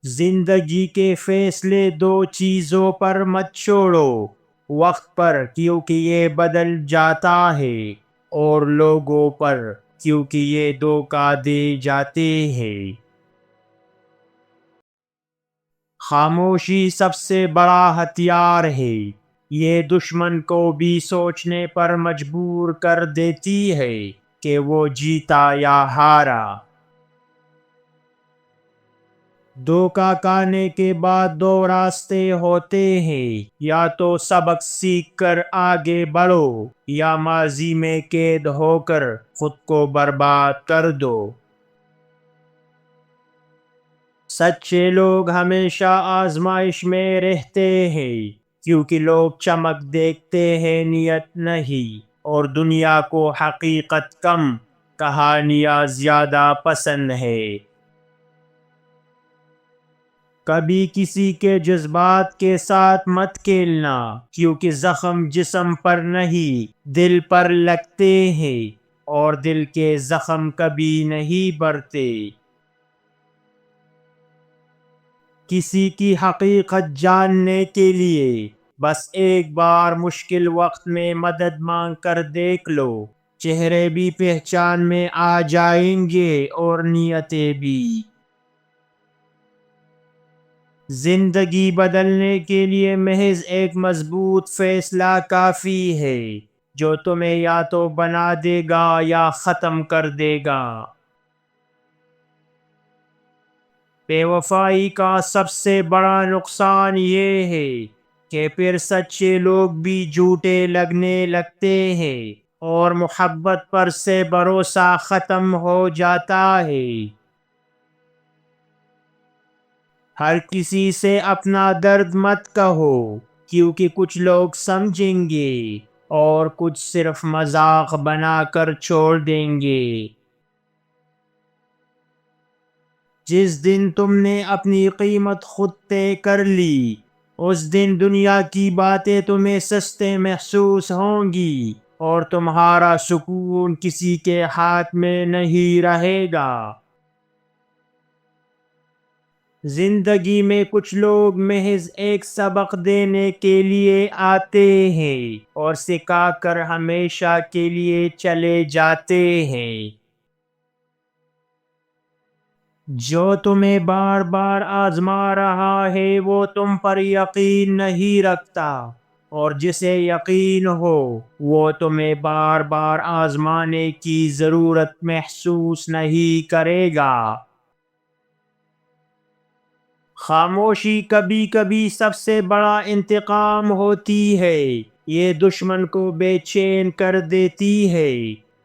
زندگی کے فیصلے دو چیزوں پر مت چھوڑو، وقت پر کیونکہ یہ بدل جاتا ہے، اور لوگوں پر کیونکہ یہ دھوکہ دے جاتے ہیں۔ خاموشی سب سے بڑا ہتھیار ہے، یہ دشمن کو بھی سوچنے پر مجبور کر دیتی ہے کہ وہ جیتا یا ہارا۔ دھوکہ کھانے کے بعد دو راستے ہوتے ہیں، یا تو سبق سیکھ کر آگے بڑھو، یا ماضی میں قید ہو کر خود کو برباد کر دو۔ سچے لوگ ہمیشہ آزمائش میں رہتے ہیں، کیونکہ لوگ چمک دیکھتے ہیں، نیت نہیں، اور دنیا کو حقیقت کم، کہانیاں زیادہ پسند ہے۔ کبھی کسی کے جذبات کے ساتھ مت کھیلنا، کیونکہ زخم جسم پر نہیں دل پر لگتے ہیں، اور دل کے زخم کبھی نہیں بھرتے۔ کسی کی حقیقت جاننے کے لیے بس ایک بار مشکل وقت میں مدد مانگ کر دیکھ لو، چہرے بھی پہچان میں آ جائیں گے اور نیتیں بھی۔ زندگی بدلنے کے لیے محض ایک مضبوط فیصلہ کافی ہے، جو تمہیں یا تو بنا دے گا یا ختم کر دے گا۔ بے وفائی کا سب سے بڑا نقصان یہ ہے کہ پھر سچے لوگ بھی جھوٹے لگنے لگتے ہیں، اور محبت پر سے بھروسہ ختم ہو جاتا ہے۔ ہر کسی سے اپنا درد مت کہو، کیونکہ کچھ لوگ سمجھیں گے اور کچھ صرف مذاق بنا کر چھوڑ دیں گے۔ جس دن تم نے اپنی قیمت خود طے کر لی، اس دن دنیا کی باتیں تمہیں سستے محسوس ہوں گی، اور تمہارا سکون کسی کے ہاتھ میں نہیں رہے گا۔ زندگی میں کچھ لوگ محض ایک سبق دینے کے لیے آتے ہیں، اور سکھا کر ہمیشہ کے لیے چلے جاتے ہیں۔ جو تمہیں بار بار آزما رہا ہے وہ تم پر یقین نہیں رکھتا، اور جسے یقین ہو وہ تمہیں بار بار آزمانے کی ضرورت محسوس نہیں کرے گا۔ خاموشی کبھی کبھی سب سے بڑا انتقام ہوتی ہے، یہ دشمن کو بے چین کر دیتی ہے،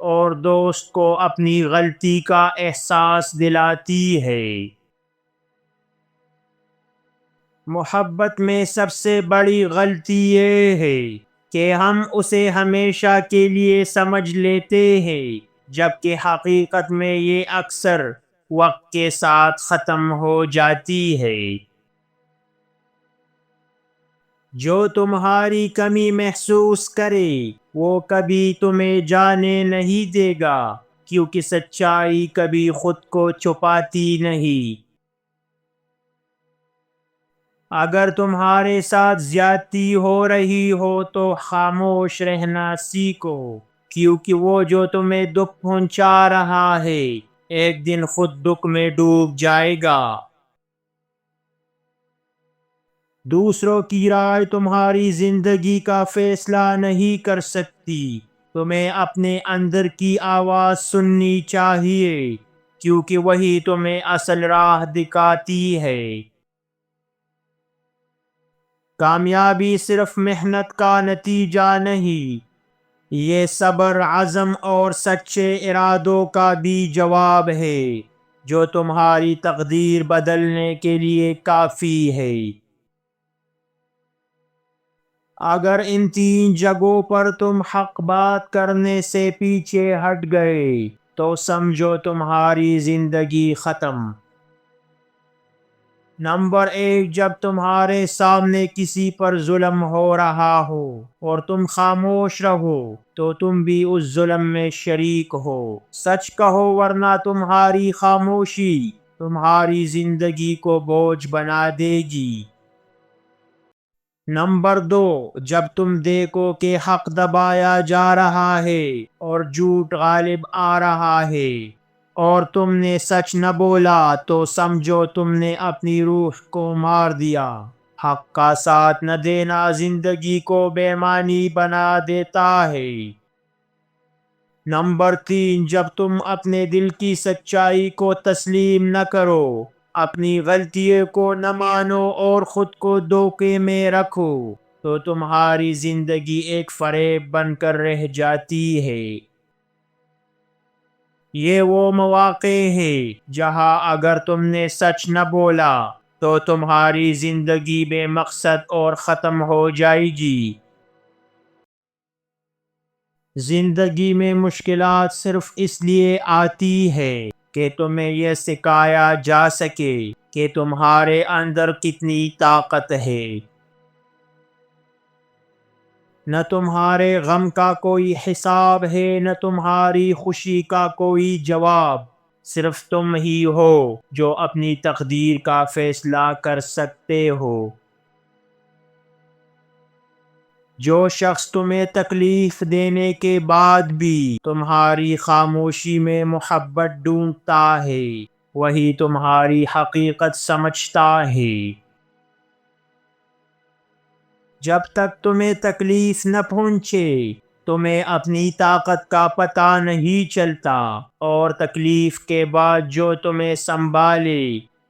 اور دوست کو اپنی غلطی کا احساس دلاتی ہے۔ محبت میں سب سے بڑی غلطی یہ ہے کہ ہم اسے ہمیشہ کے لیے سمجھ لیتے ہیں، جبکہ حقیقت میں یہ اکثر وقت کے ساتھ ختم ہو جاتی ہے۔ جو تمہاری کمی محسوس کرے وہ کبھی تمہیں جانے نہیں دے گا، کیونکہ سچائی کبھی خود کو چھپاتی نہیں۔ اگر تمہارے ساتھ زیادتی ہو رہی ہو تو خاموش رہنا سیکھو، کیونکہ وہ جو تمہیں دکھ پہنچا رہا ہے ایک دن خود دکھ میں ڈوب جائے گا۔ دوسروں کی رائے تمہاری زندگی کا فیصلہ نہیں کر سکتی، تمہیں اپنے اندر کی آواز سننی چاہیے، کیونکہ وہی تمہیں اصل راہ دکھاتی ہے۔ کامیابی صرف محنت کا نتیجہ نہیں، یہ صبر، عزم اور سچے ارادوں کا بھی جواب ہے، جو تمہاری تقدیر بدلنے کے لیے کافی ہے۔ اگر ان تین جگہوں پر تم حق بات کرنے سے پیچھے ہٹ گئے تو سمجھو تمہاری زندگی ختم۔ نمبر 1، جب تمہارے سامنے کسی پر ظلم ہو رہا ہو اور تم خاموش رہو تو تم بھی اس ظلم میں شریک ہو۔ سچ کہو ورنہ تمہاری خاموشی تمہاری زندگی کو بوجھ بنا دے گی۔ نمبر 2، جب تم دیکھو کہ حق دبایا جا رہا ہے اور جھوٹ غالب آ رہا ہے اور تم نے سچ نہ بولا تو سمجھو تم نے اپنی روح کو مار دیا۔ حق کا ساتھ نہ دینا زندگی کو بے معنی بنا دیتا ہے۔ نمبر 3، جب تم اپنے دل کی سچائی کو تسلیم نہ کرو، اپنی غلطیوں کو نہ مانو اور خود کو دھوکے میں رکھو تو تمہاری زندگی ایک فریب بن کر رہ جاتی ہے۔ یہ وہ مواقع ہیں جہاں اگر تم نے سچ نہ بولا تو تمہاری زندگی بے مقصد اور ختم ہو جائے گی۔ زندگی میں مشکلات صرف اس لیے آتی ہے کہ تمہیں یہ سکھایا جا سکے کہ تمہارے اندر کتنی طاقت ہے۔ نہ تمہارے غم کا کوئی حساب ہے، نہ تمہاری خوشی کا کوئی جواب، صرف تم ہی ہو جو اپنی تقدیر کا فیصلہ کر سکتے ہو۔ جو شخص تمہیں تکلیف دینے کے بعد بھی تمہاری خاموشی میں محبت ڈھونڈتا ہے، وہی تمہاری حقیقت سمجھتا ہے۔ جب تک تمہیں تکلیف نہ پہنچے تمہیں اپنی طاقت کا پتہ نہیں چلتا، اور تکلیف کے بعد جو تمہیں سنبھالے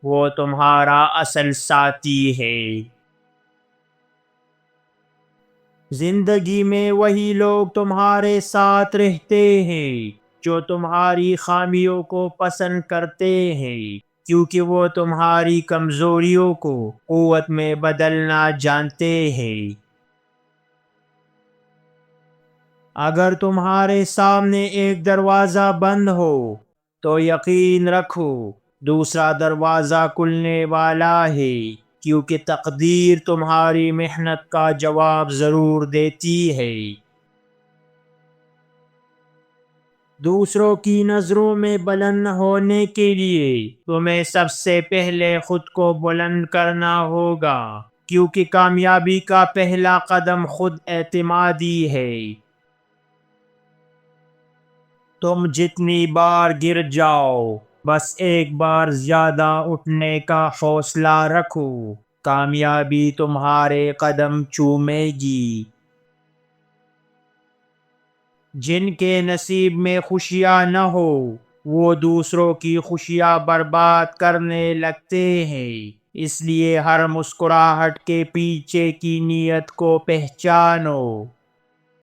وہ تمہارا اصل ساتھی ہے۔ زندگی میں وہی لوگ تمہارے ساتھ رہتے ہیں جو تمہاری خامیوں کو پسند کرتے ہیں، کیونکہ وہ تمہاری کمزوریوں کو قوت میں بدلنا جانتے ہیں۔ اگر تمہارے سامنے ایک دروازہ بند ہو تو یقین رکھو دوسرا دروازہ کھلنے والا ہے، کیونکہ تقدیر تمہاری محنت کا جواب ضرور دیتی ہے۔ دوسروں کی نظروں میں بلند ہونے کے لیے تمہیں سب سے پہلے خود کو بلند کرنا ہوگا، کیونکہ کامیابی کا پہلا قدم خود اعتمادی ہے۔ تم جتنی بار گر جاؤ بس ایک بار زیادہ اٹھنے کا حوصلہ رکھو، کامیابی تمہارے قدم چومے گی۔ جن کے نصیب میں خوشیاں نہ ہو وہ دوسروں کی خوشیاں برباد کرنے لگتے ہیں، اس لیے ہر مسکراہٹ کے پیچھے کی نیت کو پہچانو۔